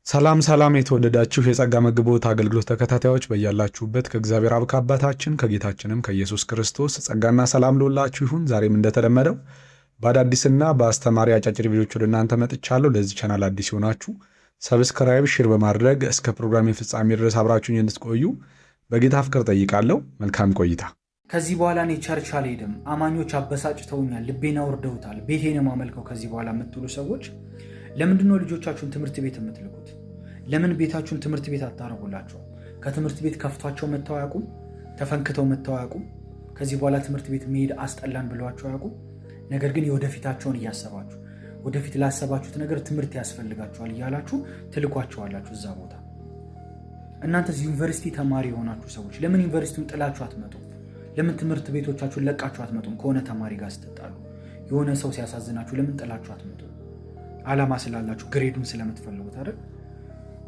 ሰላም ሰላም የተወደዳችሁ የጸጋ መግቦት አገልግሎት ተከታታዮች በያላችሁበት ከእግዚአብሔር አብ ከአባታችን ከጌታችንም ከኢየሱስ ክርስቶስ ጸጋና ሰላም ለሁላችሁ ይሁን። ዛሬም እንደተለመደው በአዳዲስና በአስተማሪ አጫጭር ቪዲዮዎች ወደ እናንተ መጥቻለሁ። ለዚህ ቻናል አዲስ ይሆናችሁ ሰብስክራይብ፣ ሼር በማድረግ እስከ ፕሮግራም ፍጻሜ ድረስ አብራችሁኝ እንድትቆዩ በጌታ ፍቅር ጠይቃለሁ። መልካም ቆይታ። ከዚህ በኋላ እኔ ቸርች አልሄድም፣ አማኞች አበሳጭተውኛል፣ ልቤን አውርደውታል፣ ቤቴን የማመልከው ከዚህ በኋላ የምትሉ ሰዎች ለምንድነው ልጆቻችሁን ትምህርት ቤት የምትልኩት? ለምን ቤታችሁን ትምህርት ቤት አታረጉላቸው? ከትምህርት ቤት ከፍቷቸው መተው አያውቁም? ተፈንክተው መተው አያውቁም? ከዚህ በኋላ ትምህርት ቤት መሄድ አስጠላን ብለዋቸው አያውቁም? ነገር ግን የወደፊታቸውን እያሰባችሁ ወደፊት ላሰባችሁት ነገር ትምህርት ያስፈልጋችኋል እያላችሁ ትልኳቸዋላችሁ እዛ ቦታ። እናንተ ዩኒቨርሲቲ ተማሪ የሆናችሁ ሰዎች ለምን ዩኒቨርሲቲውን ጥላችሁ አትመጡም? ለምን ትምህርት ቤቶቻችሁን ለቃችሁ አትመጡም? ከሆነ ተማሪ ጋር ስትጣሉ የሆነ ሰው ሲያሳዝናችሁ ለምን ጥላችሁ አትመጡም? ዓላማ ስላላችሁ ግሬዱን ስለምትፈልጉት አይደል?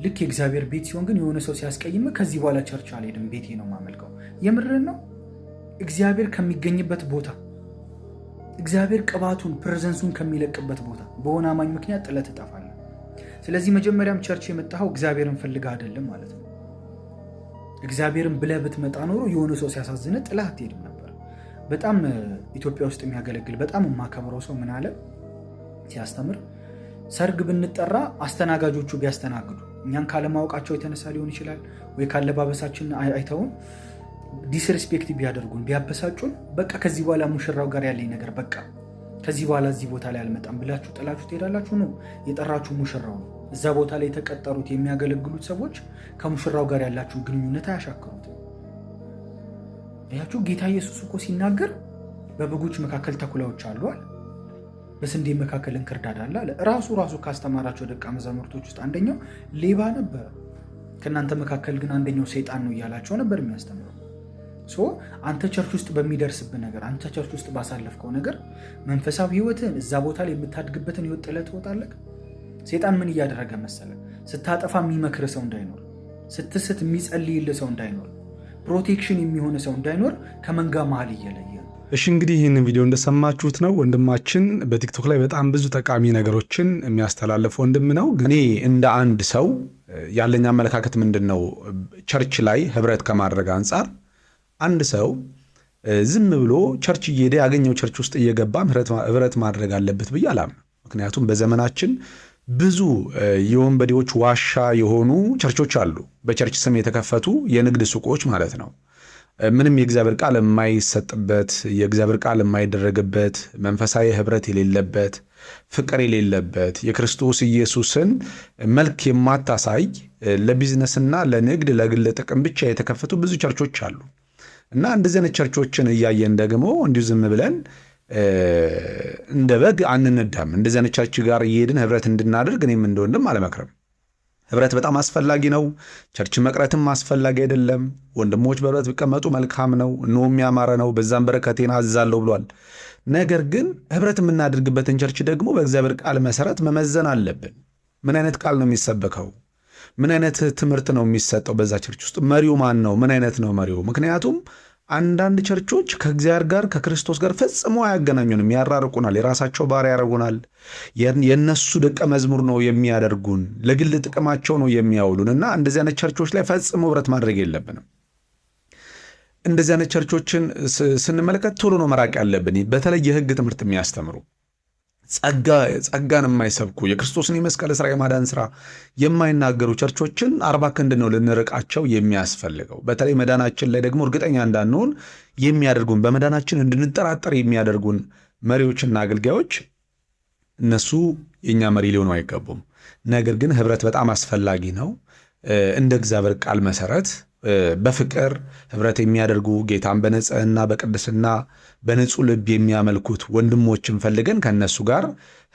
ልክ የእግዚአብሔር ቤት ሲሆን ግን የሆነ ሰው ሲያስቀይም ከዚህ በኋላ ቸርች አልሄድም ቤቴ ነው ማመልከው። የምርን ነው። እግዚአብሔር ከሚገኝበት ቦታ እግዚአብሔር ቅባቱን ፕሬዘንሱን ከሚለቅበት ቦታ በሆነ አማኝ ምክንያት ጥለህ ትጠፋለህ። ስለዚህ መጀመሪያም ቸርች የመጣኸው እግዚአብሔርን ፈልገህ አይደለም ማለት ነው። እግዚአብሔርን ብለህ ብትመጣ ኖሮ የሆነ ሰው ሲያሳዝንህ ጥለህ አትሄድም ነበር። በጣም ኢትዮጵያ ውስጥ የሚያገለግል በጣም የማከብረው ሰው ምን አለ ሲያስተምር፣ ሰርግ ብንጠራ አስተናጋጆቹ ቢያስተናግዱ እኛን ካለማወቃቸው የተነሳ ሊሆን ይችላል ወይ ካለባበሳችን አይተውን ዲስሪስፔክት ቢያደርጉን ቢያበሳጩን፣ በቃ ከዚህ በኋላ ሙሽራው ጋር ያለኝ ነገር በቃ ከዚህ በኋላ እዚህ ቦታ ላይ አልመጣም ብላችሁ ጥላችሁ ትሄዳላችሁ ነው። የጠራችሁ ሙሽራው ነው። እዛ ቦታ ላይ የተቀጠሩት የሚያገለግሉት ሰዎች ከሙሽራው ጋር ያላችሁን ግንኙነት አያሻክሩትም። ያችሁ ጌታ ኢየሱስ እኮ ሲናገር በበጎች መካከል ተኩላዎች አሉ አለ፣ በስንዴ መካከል እንክርዳድ አለ አለ። ራሱ ካስተማራቸው ደቀ መዛሙርቶች ውስጥ አንደኛው ሌባ ነበረ። ከእናንተ መካከል ግን አንደኛው ሰይጣን ነው እያላቸው ነበር የሚያስተምረው። አንተ ቸርች ውስጥ በሚደርስብህ ነገር፣ አንተ ቸርች ውስጥ ባሳለፍከው ነገር መንፈሳዊ ህይወትን እዛ ቦታ ላይ የምታድግበትን ህይወት ጥለህ ትወጣለህ። ሰይጣን ምን እያደረገ መሰለ? ስታጠፋ የሚመክር ሰው እንዳይኖር፣ ስትስት የሚጸልይልህ ሰው እንዳይኖር፣ ፕሮቴክሽን የሚሆን ሰው እንዳይኖር ከመንጋ መሃል እየለየ ነው። እሺ እንግዲህ ይህንን ቪዲዮ እንደሰማችሁት ነው። ወንድማችን በቲክቶክ ላይ በጣም ብዙ ጠቃሚ ነገሮችን የሚያስተላልፍ ወንድም ነው። እኔ እንደ አንድ ሰው ያለኝ አመለካከት ምንድን ነው? ቸርች ላይ ህብረት ከማድረግ አንጻር አንድ ሰው ዝም ብሎ ቸርች እየሄደ ያገኘው ቸርች ውስጥ እየገባም ህብረት ማድረግ አለበት ብዬ አላምንም። ምክንያቱም በዘመናችን ብዙ የወንበዴዎች ዋሻ የሆኑ ቸርቾች አሉ። በቸርች ስም የተከፈቱ የንግድ ሱቆች ማለት ነው። ምንም የእግዚአብሔር ቃል የማይሰጥበት፣ የእግዚአብሔር ቃል የማይደረግበት፣ መንፈሳዊ ህብረት የሌለበት፣ ፍቅር የሌለበት፣ የክርስቶስ ኢየሱስን መልክ የማታሳይ ለቢዝነስና ለንግድ ለግል ጥቅም ብቻ የተከፈቱ ብዙ ቸርቾች አሉ። እና እንደዚህ አይነት ቸርቾችን እያየን ደግሞ እንዲሁ ዝም ብለን እንደ በግ አንነዳም። እንደዚህ አይነት ቸርች ጋር እየሄድን ህብረት እንድናደርግ እኔም እንደወንድም አልመክርም። ህብረት በጣም አስፈላጊ ነው። ቸርች መቅረትም አስፈላጊ አይደለም። ወንድሞች በህብረት ቢቀመጡ መልካም ነው፣ እነሆም ያማረ ነው፣ በዛም በረከቴን አዝዛለሁ ብሏል። ነገር ግን ህብረት የምናደርግበትን ቸርች ደግሞ በእግዚአብሔር ቃል መሰረት መመዘን አለብን። ምን አይነት ቃል ነው የሚሰበከው? ምን አይነት ትምህርት ነው የሚሰጠው? በዛ ቸርች ውስጥ መሪው ማን ነው? ምን አይነት ነው መሪው? ምክንያቱም አንዳንድ ቸርቾች ከእግዚአብሔር ጋር ከክርስቶስ ጋር ፈጽሞ አያገናኙንም፣ ያራርቁናል፣ የራሳቸው ባሪያ ያደርጉናል። የነሱ ደቀ መዝሙር ነው የሚያደርጉን፣ ለግል ጥቅማቸው ነው የሚያውሉን። እና እንደዚህ አይነት ቸርቾች ላይ ፈጽሞ ህብረት ማድረግ የለብንም። እንደዚህ አይነት ቸርቾችን ስንመለከት ቶሎ ነው መራቅ ያለብን። በተለይ የህግ ትምህርት የሚያስተምሩ ጸጋን የማይሰብኩ የክርስቶስን የመስቀል ሥራ የማዳን ሥራ የማይናገሩ ቸርቾችን 40 ክንድ ነው ልንርቃቸው የሚያስፈልገው። በተለይ መዳናችን ላይ ደግሞ እርግጠኛ እንዳንሆን የሚያደርጉን፣ በመዳናችን እንድንጠራጠር የሚያደርጉን መሪዎችና አገልጋዮች እነሱ የእኛ መሪ ሊሆኑ አይገቡም። ነገር ግን ህብረት በጣም አስፈላጊ ነው። እንደ እግዚአብሔር ቃል መሰረት በፍቅር ህብረት የሚያደርጉ ጌታን በንጽህና በቅድስና በንጹህ ልብ የሚያመልኩት ወንድሞችን ፈልገን ከነሱ ጋር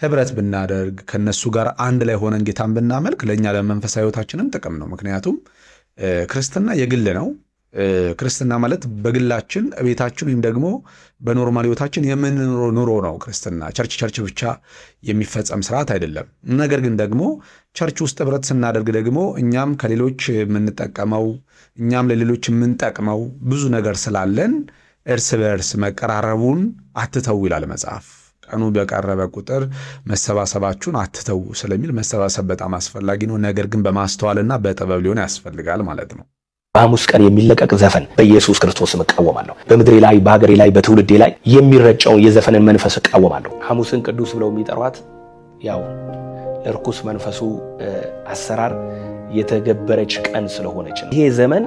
ህብረት ብናደርግ፣ ከነሱ ጋር አንድ ላይ ሆነን ጌታን ብናመልክ ለእኛ ለመንፈሳዊ ህይወታችንም ጥቅም ነው። ምክንያቱም ክርስትና የግል ነው። ክርስትና ማለት በግላችን ቤታችን ወይም ደግሞ በኖርማል ህይወታችን የምንኖረው ኑሮ ነው። ክርስትና ቸርች ብቻ የሚፈጸም ስርዓት አይደለም። ነገር ግን ደግሞ ቸርች ውስጥ ህብረት ስናደርግ ደግሞ እኛም ከሌሎች የምንጠቀመው እኛም ለሌሎች የምንጠቅመው ብዙ ነገር ስላለን እርስ በእርስ መቀራረቡን አትተው ይላል መጽሐፍ። ቀኑ በቀረበ ቁጥር መሰባሰባችሁን አትተው ስለሚል መሰባሰብ በጣም አስፈላጊ ነው። ነገር ግን በማስተዋልና በጥበብ ሊሆን ያስፈልጋል ማለት ነው። በሐሙስ ቀን የሚለቀቅ ዘፈን በኢየሱስ ክርስቶስ እቃወማለሁ። በምድሬ ላይ በሀገሬ ላይ በትውልዴ ላይ የሚረጨውን የዘፈንን መንፈስ እቃወማለሁ። ሐሙስን ቅዱስ ብለው የሚጠሯት ያው ለርኩስ መንፈሱ አሰራር የተገበረች ቀን ስለሆነች ነው። ይሄ ዘመን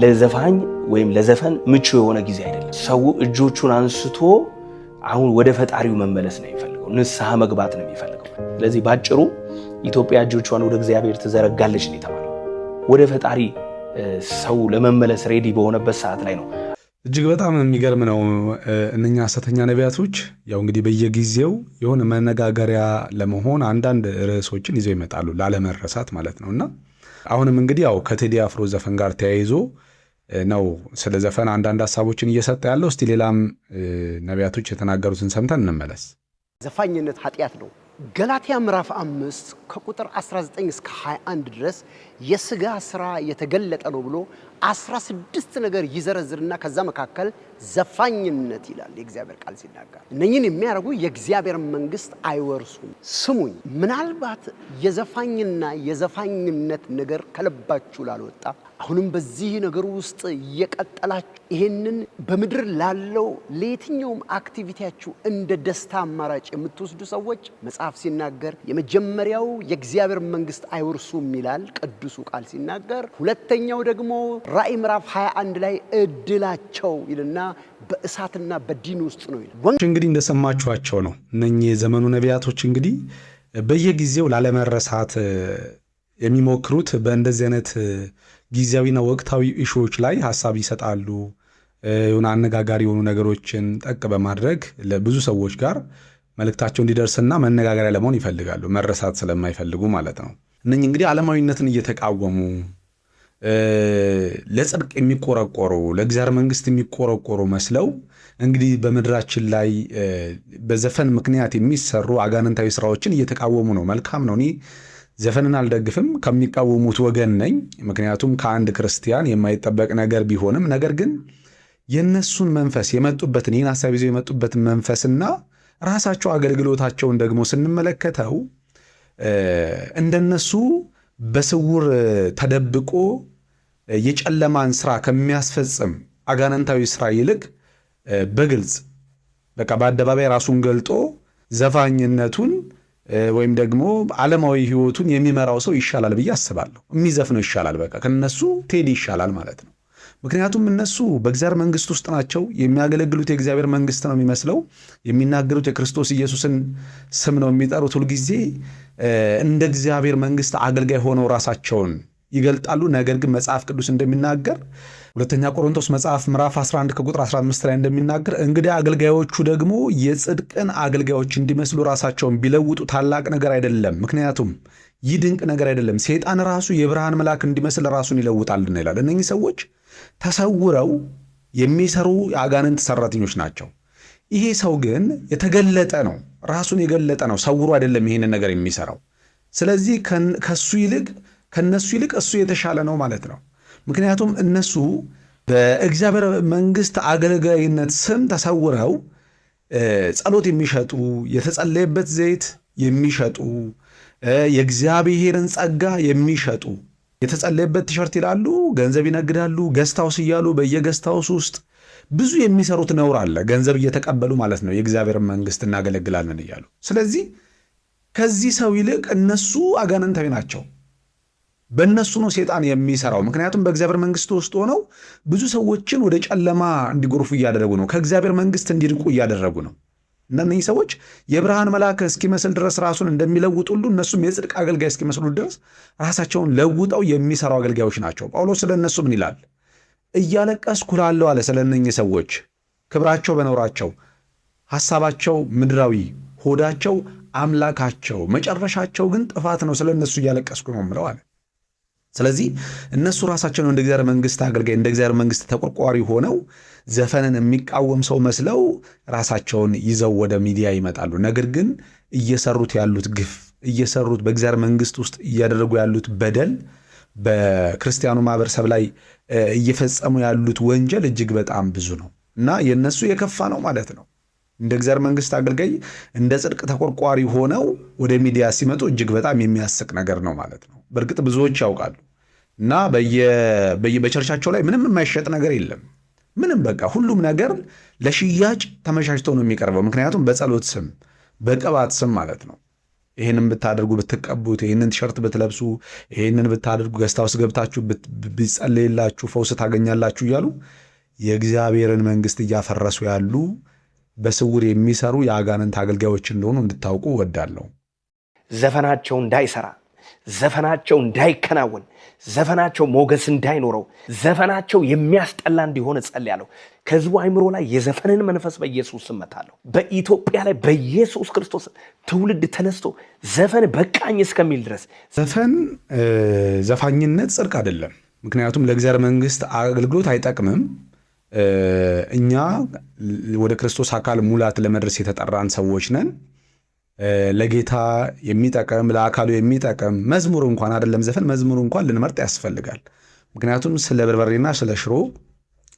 ለዘፋኝ ወይም ለዘፈን ምቹ የሆነ ጊዜ አይደለም። ሰው እጆቹን አንስቶ አሁን ወደ ፈጣሪው መመለስ ነው የሚፈልገው፣ ንስሐ መግባት ነው የሚፈልገው። ስለዚህ ባጭሩ ኢትዮጵያ እጆቿን ወደ እግዚአብሔር ትዘረጋለች ነው የተባለው። ወደ ፈጣሪ ሰው ለመመለስ ሬዲ በሆነበት ሰዓት ላይ ነው። እጅግ በጣም የሚገርም ነው። እነኛ ሐሰተኛ ነቢያቶች ያው እንግዲህ በየጊዜው የሆነ መነጋገሪያ ለመሆን አንዳንድ ርዕሶችን ይዘው ይመጣሉ፣ ላለመረሳት ማለት ነውና አሁንም እንግዲህ ያው ከቴዲ አፍሮ ዘፈን ጋር ተያይዞ ነው ስለ ዘፈን አንዳንድ ሐሳቦችን እየሰጠ ያለው። እስቲ ሌላም ነቢያቶች የተናገሩትን ሰምተን እንመለስ። ዘፋኝነት ኃጢአት ነው። ገላትያ ምዕራፍ 5 ከቁጥር 19 እስከ 21 ድረስ የሥጋ ሥራ የተገለጠ ነው ብሎ 16 ነገር ይዘረዝርና ከዛ መካከል ዘፋኝነት ይላል የእግዚአብሔር ቃል ሲናገር። እነኝን የሚያደርጉ የእግዚአብሔር መንግሥት አይወርሱም። ስሙኝ፣ ምናልባት የዘፋኝና የዘፋኝነት ነገር ከልባችሁ ላልወጣ አሁንም በዚህ ነገር ውስጥ እየቀጠላችሁ ይሄንን በምድር ላለው ለየትኛውም አክቲቪቲያችሁ እንደ ደስታ አማራጭ የምትወስዱ ሰዎች መጽሐፍ ሲናገር የመጀመሪያው የእግዚአብሔር መንግሥት አይወርሱም ይላል ቅዱሱ ቃል ሲናገር። ሁለተኛው ደግሞ ራእይ ምዕራፍ 21 ላይ እድላቸው ይልና በእሳትና በዲን ውስጥ ነው ይላል። እንግዲህ እንደሰማችኋቸው ነው እነኚህ የዘመኑ ነቢያቶች እንግዲህ በየጊዜው ላለመረሳት የሚሞክሩት በእንደዚህ አይነት ጊዜያዊና ወቅታዊ ኢሹዎች ላይ ሐሳብ ይሰጣሉ። የሆነ አነጋጋሪ የሆኑ ነገሮችን ጠቅ በማድረግ ለብዙ ሰዎች ጋር መልእክታቸው እንዲደርስና መነጋገሪያ ለመሆን ይፈልጋሉ፣ መረሳት ስለማይፈልጉ ማለት ነው። እነኚህ እንግዲህ ዓለማዊነትን እየተቃወሙ ለጽድቅ የሚቆረቆሩ ለእግዚአብሔር መንግሥት የሚቆረቆሩ መስለው እንግዲህ በምድራችን ላይ በዘፈን ምክንያት የሚሰሩ አጋንንታዊ ስራዎችን እየተቃወሙ ነው። መልካም ነው። እኔ ዘፈንን አልደግፍም፣ ከሚቃወሙት ወገን ነኝ። ምክንያቱም ከአንድ ክርስቲያን የማይጠበቅ ነገር ቢሆንም ነገር ግን የነሱን መንፈስ የመጡበትን ይህን ሐሳብ ይዘው የመጡበትን መንፈስና ራሳቸው አገልግሎታቸውን ደግሞ ስንመለከተው እንደነሱ በስውር ተደብቆ የጨለማን ስራ ከሚያስፈጽም አጋንንታዊ ስራ ይልቅ በግልጽ በቃ በአደባባይ ራሱን ገልጦ ዘፋኝነቱን ወይም ደግሞ ዓለማዊ ህይወቱን የሚመራው ሰው ይሻላል ብዬ አስባለሁ። የሚዘፍነው ይሻላል፣ በቃ ከነሱ ቴዲ ይሻላል ማለት ነው። ምክንያቱም እነሱ በእግዚአብሔር መንግሥት ውስጥ ናቸው። የሚያገለግሉት የእግዚአብሔር መንግሥት ነው የሚመስለው። የሚናገሩት የክርስቶስ ኢየሱስን ስም ነው የሚጠሩት። ሁልጊዜ እንደ እግዚአብሔር መንግሥት አገልጋይ ሆነው ራሳቸውን ይገልጣሉ። ነገር ግን መጽሐፍ ቅዱስ እንደሚናገር ሁለተኛ ቆሮንቶስ መጽሐፍ ምዕራፍ 11 ከቁጥር 15 ላይ እንደሚናገር እንግዲህ አገልጋዮቹ ደግሞ የጽድቅን አገልጋዮች እንዲመስሉ ራሳቸውን ቢለውጡ ታላቅ ነገር አይደለም። ምክንያቱም ይህ ድንቅ ነገር አይደለም። ሰይጣን ራሱ የብርሃን መልአክ እንዲመስል ራሱን ይለውጣልና ይላል። እነኚህ ሰዎች ተሰውረው የሚሰሩ የአጋንንት ሰራተኞች ናቸው። ይሄ ሰው ግን የተገለጠ ነው፣ ራሱን የገለጠ ነው። ሰውሮ አይደለም ይሄንን ነገር የሚሰራው። ስለዚህ ከነሱ ይልቅ እሱ የተሻለ ነው ማለት ነው። ምክንያቱም እነሱ በእግዚአብሔር መንግሥት አገልጋይነት ስም ተሰውረው ጸሎት የሚሸጡ፣ የተጸለየበት ዘይት የሚሸጡ፣ የእግዚአብሔርን ጸጋ የሚሸጡ፣ የተጸለየበት ቲሸርት ይላሉ፣ ገንዘብ ይነግዳሉ፣ ገስታውስ እያሉ በየገስታውስ ውስጥ ብዙ የሚሰሩት ነውር አለ። ገንዘብ እየተቀበሉ ማለት ነው፣ የእግዚአብሔር መንግሥት እናገለግላለን እያሉ። ስለዚህ ከዚህ ሰው ይልቅ እነሱ አጋንንታዊ ናቸው። በእነሱ ነው ሴጣን የሚሰራው። ምክንያቱም በእግዚአብሔር መንግሥት ውስጥ ሆነው ብዙ ሰዎችን ወደ ጨለማ እንዲጎርፉ እያደረጉ ነው፣ ከእግዚአብሔር መንግሥት እንዲርቁ እያደረጉ ነው። እነዚህ ሰዎች የብርሃን መልአክ እስኪመስል ድረስ ራሱን እንደሚለውጥ ሁሉ እነሱም የጽድቅ አገልጋይ እስኪመስሉ ድረስ ራሳቸውን ለውጠው የሚሰሩ አገልጋዮች ናቸው። ጳውሎስ ስለ እነሱ ምን ይላል? እያለቀስኩ እላለሁ አለ ስለ እነኚህ ሰዎች። ክብራቸው በነውራቸው፣ ሐሳባቸው ምድራዊ፣ ሆዳቸው አምላካቸው፣ መጨረሻቸው ግን ጥፋት ነው። ስለ እነሱ እያለቀስኩ ነው የምለው አለ። ስለዚህ እነሱ ራሳቸውን እንደ እግዚአብሔር መንግሥት አገልጋይ፣ እንደ እግዚአብሔር መንግሥት ተቆርቋሪ ሆነው ዘፈንን የሚቃወም ሰው መስለው ራሳቸውን ይዘው ወደ ሚዲያ ይመጣሉ። ነገር ግን እየሰሩት ያሉት ግፍ፣ እየሰሩት በእግዚአብሔር መንግሥት ውስጥ እያደረጉ ያሉት በደል፣ በክርስቲያኑ ማህበረሰብ ላይ እየፈጸሙ ያሉት ወንጀል እጅግ በጣም ብዙ ነው እና የነሱ የከፋ ነው ማለት ነው። እንደ እግዚአብሔር መንግስት አገልጋይ እንደ ጽድቅ ተቆርቋሪ ሆነው ወደ ሚዲያ ሲመጡ እጅግ በጣም የሚያስቅ ነገር ነው ማለት ነው። በእርግጥ ብዙዎች ያውቃሉ እና በቸርቻቸው ላይ ምንም የማይሸጥ ነገር የለም። ምንም በቃ ሁሉም ነገር ለሽያጭ ተመቻችቶ ነው የሚቀርበው። ምክንያቱም በጸሎት ስም በቅባት ስም ማለት ነው። ይህንን ብታደርጉ ብትቀቡት፣ ይህንን ቲሸርት ብትለብሱ፣ ይህንን ብታደርጉ፣ ገስታ ውስጥ ገብታችሁ ቢጸለይላችሁ ፈውስ ታገኛላችሁ እያሉ የእግዚአብሔርን መንግስት እያፈረሱ ያሉ በስውር የሚሰሩ የአጋንንት አገልጋዮች እንደሆኑ እንድታውቁ እወዳለሁ። ዘፈናቸው እንዳይሰራ፣ ዘፈናቸው እንዳይከናወን፣ ዘፈናቸው ሞገስ እንዳይኖረው፣ ዘፈናቸው የሚያስጠላ እንዲሆን እጸልያለሁ። ከህዝቡ አይምሮ ላይ የዘፈንን መንፈስ በኢየሱስ ስም እመታለሁ። በኢትዮጵያ ላይ በኢየሱስ ክርስቶስ ትውልድ ተነስቶ ዘፈን በቃኝ እስከሚል ድረስ ዘፋኝነት ጽድቅ አይደለም። ምክንያቱም ለእግዚአብሔር መንግስት አገልግሎት አይጠቅምም። እኛ ወደ ክርስቶስ አካል ሙላት ለመድረስ የተጠራን ሰዎች ነን። ለጌታ የሚጠቅም ለአካሉ የሚጠቅም መዝሙር እንኳን አይደለም ዘፈን፣ መዝሙር እንኳን ልንመርጥ ያስፈልጋል። ምክንያቱም ስለ በርበሬና ስለ ሽሮ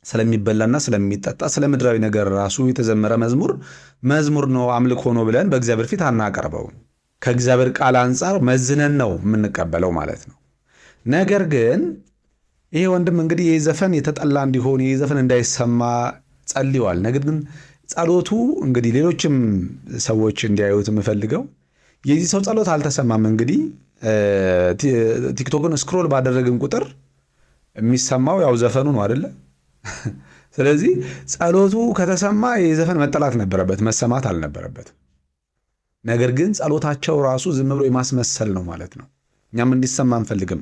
ስለሚበላና ስለሚጠጣ ስለ ምድራዊ ነገር ራሱ የተዘመረ መዝሙር ነው፣ አምልኮ ነው ብለን በእግዚአብሔር ፊት አናቀርበው። ከእግዚአብሔር ቃል አንጻር መዝነን ነው የምንቀበለው ማለት ነው። ነገር ግን ይሄ ወንድም እንግዲህ ይህ ዘፈን የተጠላ እንዲሆን ይህ ዘፈን እንዳይሰማ ጸልዋል። ነገር ግን ጸሎቱ እንግዲህ ሌሎችም ሰዎች እንዲያዩት የምፈልገው የዚህ ሰው ጸሎት አልተሰማም። እንግዲህ ቲክቶክን ስክሮል ባደረግን ቁጥር የሚሰማው ያው ዘፈኑ ነው አይደለ? ስለዚህ ጸሎቱ ከተሰማ ይህ ዘፈን መጠላት ነበረበት፣ መሰማት አልነበረበትም። ነገር ግን ጸሎታቸው ራሱ ዝም ብሎ የማስመሰል ነው ማለት ነው። እኛም እንዲሰማ አንፈልግም።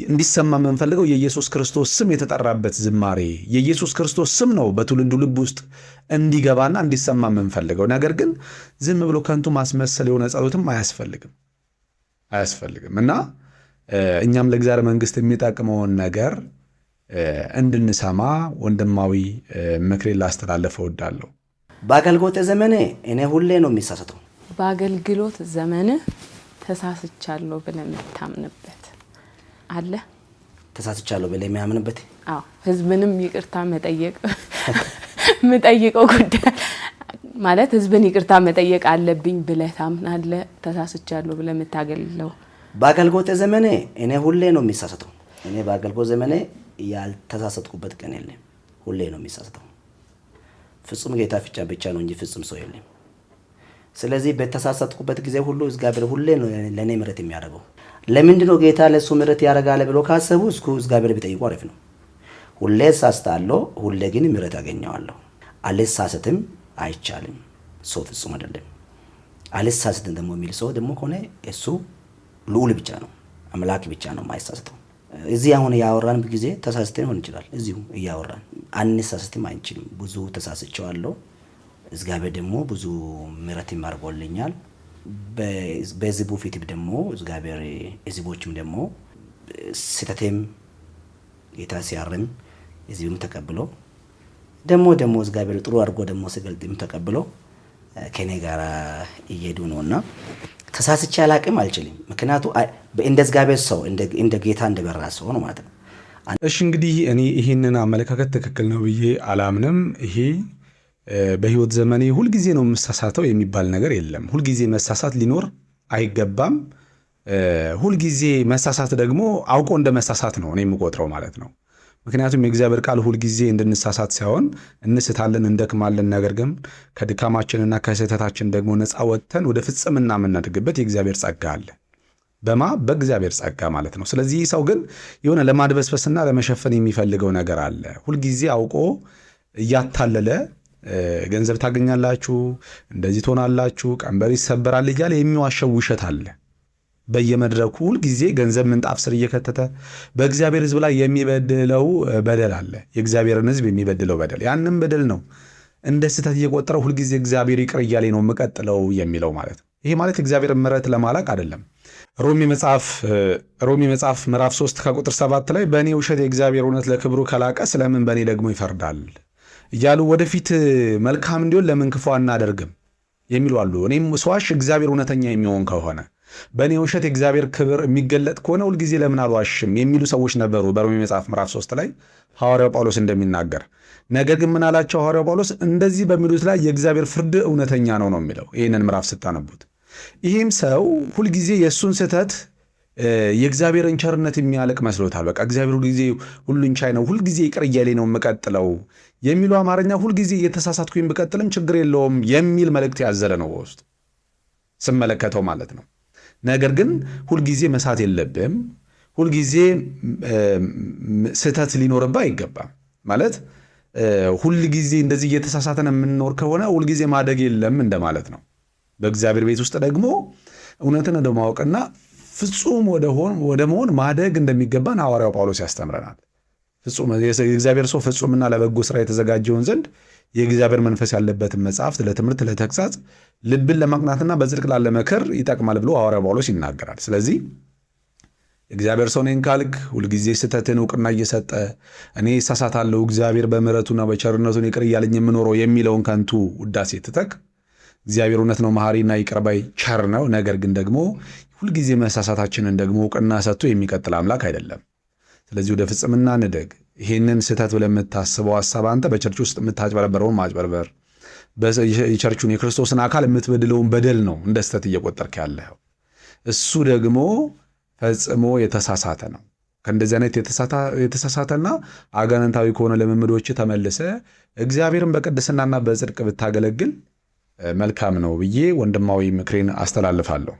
እንዲሰማ የምንፈልገው የኢየሱስ ክርስቶስ ስም የተጠራበት ዝማሬ የኢየሱስ ክርስቶስ ስም ነው በትውልዱ ልብ ውስጥ እንዲገባና እንዲሰማ የምንፈልገው። ነገር ግን ዝም ብሎ ከንቱ ማስመሰል የሆነ ጸሎትም አያስፈልግም እና እኛም ለእግዚአብሔር መንግስት የሚጠቅመውን ነገር እንድንሰማ ወንድማዊ ምክሬን ላስተላለፍ እወዳለሁ። በአገልግሎት ዘመኔ እኔ ሁሌ ነው የሚሳሳተው። በአገልግሎት ዘመን ተሳስቻለሁ ብለህ የምታምንበት አለ? ተሳስቻለሁ ብለህ የሚያምንበት? አዎ፣ ህዝብንም ይቅርታ መጠየቀው ጉዳይ ማለት ህዝብን ይቅርታ መጠየቅ አለብኝ ብለህ ታምናለህ? ተሳስቻለሁ ብለህ የምታገለው? በአገልግሎት ዘመኔ እኔ ሁሌ ነው የሚሳሳተው። እኔ በአገልግሎት ዘመኔ ያልተሳሳትኩበት ቀን የለም። ሁሌ ነው የሚሳሳተው። ፍጹም ጌታ ብቻ ነው እንጂ ፍጹም ሰው የለም። ስለዚህ በተሳሳትኩበት ጊዜ ሁሉ እግዚአብሔር ሁሌ ነው ለኔ ምሕረት የሚያደርገው። ለምንድን ነው ጌታ ለሱ ምሕረት ያደርጋል ብሎ ካሰቡ እስኩ እግዚአብሔር ቢጠይቁ አሪፍ ነው። ሁሌ ሳስታለሁ፣ ሁሌ ግን ምሕረት አገኘዋለሁ። አልሳሳትም አይቻልም። ሰው ፍጹም አይደለም። አልሳሳትም ደግሞ የሚል ሰው ደግሞ ከሆነ እሱ ልዑል ብቻ ነው፣ አምላክ ብቻ ነው የማይሳሳተው። እዚህ አሁን ያወራን ጊዜ ተሳስተን ሆን ይችላል። እዚሁ እያወራን አንሳሳትም አንችልም። ብዙ ተሳስቼዋለሁ። እግዚአብሔር ደግሞ ብዙ ምሕረት ይማርጎልኛል። በህዝቡ ፊት ደግሞ እግዚአብሔር ህዝቦችም ደግሞ ስህተቴም ጌታ ሲያርም ህዝብም ተቀብሎ ደግሞ እግዚአብሔር ጥሩ አድርጎ ደግሞ ሲገልጥም ተቀብሎ ከኔ ጋር እየሄዱ ነውና ተሳስቼ አላቅም አልችልም። ምክንያቱ እንደ እግዚአብሔር ሰው እንደ ጌታ እንደበራ ሰው ነው ማለት ነው። እሺ እንግዲህ እኔ ይህንን አመለካከት ትክክል ነው ብዬ አላምንም። ይሄ በህይወት ዘመኔ ሁልጊዜ ነው የምሳሳተው የሚባል ነገር የለም። ሁልጊዜ መሳሳት ሊኖር አይገባም። ሁልጊዜ መሳሳት ደግሞ አውቆ እንደ መሳሳት ነው እኔ የምቆጥረው ማለት ነው። ምክንያቱም የእግዚአብሔር ቃል ሁልጊዜ እንድንሳሳት ሳይሆን እንስታለን፣ እንደክማለን። ነገር ግን ከድካማችንና ከስህተታችን ደግሞ ነፃ ወጥተን ወደ ፍጽምና የምናድግበት የእግዚአብሔር ጸጋ አለ። በእግዚአብሔር ጸጋ ማለት ነው። ስለዚህ ሰው ግን የሆነ ለማድበስበስና ለመሸፈን የሚፈልገው ነገር አለ። ሁልጊዜ አውቆ እያታለለ ገንዘብ ታገኛላችሁ፣ እንደዚህ ትሆናላችሁ፣ ቀንበር ይሰበራል እያለ የሚዋሸው ውሸት አለ። በየመድረኩ ሁልጊዜ ገንዘብ ምንጣፍ ስር እየከተተ በእግዚአብሔር ሕዝብ ላይ የሚበድለው በደል አለ። የእግዚአብሔርን ሕዝብ የሚበድለው በደል፣ ያንም በደል ነው እንደ ስህተት እየቆጠረው ሁልጊዜ እግዚአብሔር ይቅር እያለኝ ነው የምቀጥለው የሚለው ማለት ነው። ይሄ ማለት እግዚአብሔር ምሕረት ለማላቅ አይደለም። ሮሜ መጽሐፍ ምዕራፍ 3 ከቁጥር 7 ላይ በእኔ ውሸት የእግዚአብሔር እውነት ለክብሩ ከላቀ ስለምን በእኔ ደግሞ ይፈርዳል እያሉ ወደፊት መልካም እንዲሆን ለምን ክፉ አናደርግም የሚሉ አሉ። እኔም ስዋሽ እግዚአብሔር እውነተኛ የሚሆን ከሆነ በእኔ ውሸት የእግዚአብሔር ክብር የሚገለጥ ከሆነ ሁልጊዜ ለምን አልዋሽም የሚሉ ሰዎች ነበሩ። በሮሜ መጽሐፍ ምዕራፍ 3 ላይ ሐዋርያው ጳውሎስ እንደሚናገር፣ ነገር ግን ምን አላቸው ሐዋርያው ጳውሎስ? እንደዚህ በሚሉት ላይ የእግዚአብሔር ፍርድ እውነተኛ ነው የሚለው ይህንን ምዕራፍ ስታነቡት። ይህም ሰው ሁልጊዜ የእሱን ስህተት የእግዚአብሔርን ቸርነት የሚያልቅ መስሎታል። በቃ እግዚአብሔር ሁልጊዜ ሁሉን ቻይ ነው፣ ሁልጊዜ ይቅር እያለኝ ነው የምቀጥለው የሚለው አማርኛ ሁልጊዜ እየተሳሳትኩኝ ብቀጥልም ችግር የለውም የሚል መልእክት ያዘለ ነው በውስጡ ስመለከተው ማለት ነው። ነገር ግን ሁልጊዜ መሳት የለብም፣ ሁልጊዜ ስህተት ሊኖርብህ አይገባም ማለት ሁልጊዜ እንደዚህ እየተሳሳተን የምንኖር ከሆነ ሁልጊዜ ማደግ የለም እንደማለት ነው። በእግዚአብሔር ቤት ውስጥ ደግሞ እውነትን ወደ ማወቅና ፍጹም ወደ መሆን ማደግ እንደሚገባን ሐዋርያው ጳውሎስ ያስተምረናል። የእግዚአብሔር ሰው ፍጹምና ለበጎ ሥራ የተዘጋጀውን ዘንድ የእግዚአብሔር መንፈስ ያለበትን መጽሐፍት ለትምህርት፣ ለተግሳጽ፣ ልብን ለማቅናትና በጽድቅ ላለ ምክር ይጠቅማል ብሎ ሐዋርያው ጳውሎስ ይናገራል። ስለዚህ እግዚአብሔር ሰው ነኝ ካልክ ሁልጊዜ ስህተትን እውቅና እየሰጠ እኔ እሳሳታለሁ እግዚአብሔር በምሕረቱና በቸርነቱ ይቅር እያለኝ የምኖረው የሚለውን ከንቱ ውዳሴ ትተክ እግዚአብሔር እውነት ነው፣ መሐሪና ይቅር ባይ ቸር ነው። ነገር ግን ደግሞ ሁልጊዜ መሳሳታችንን ደግሞ እውቅና ሰጥቶ የሚቀጥል አምላክ አይደለም። ስለዚህ ወደ ፍጽምና እንደግ። ይህንን ስህተት ብለህ የምታስበው ሐሳብ አንተ በቸርች ውስጥ የምታጭበረበረውን ማጭበርበር፣ የቸርቹን የክርስቶስን አካል የምትበድለውን በደል ነው እንደ ስህተት እየቆጠርክ ያለኸው። እሱ ደግሞ ፈጽሞ የተሳሳተ ነው። ከእንደዚህ አይነት የተሳሳተና አጋንንታዊ ከሆነ ልምምዶች ተመልሰ እግዚአብሔርን በቅድስናና በጽድቅ ብታገለግል መልካም ነው ብዬ ወንድማዊ ምክሬን አስተላልፋለሁ።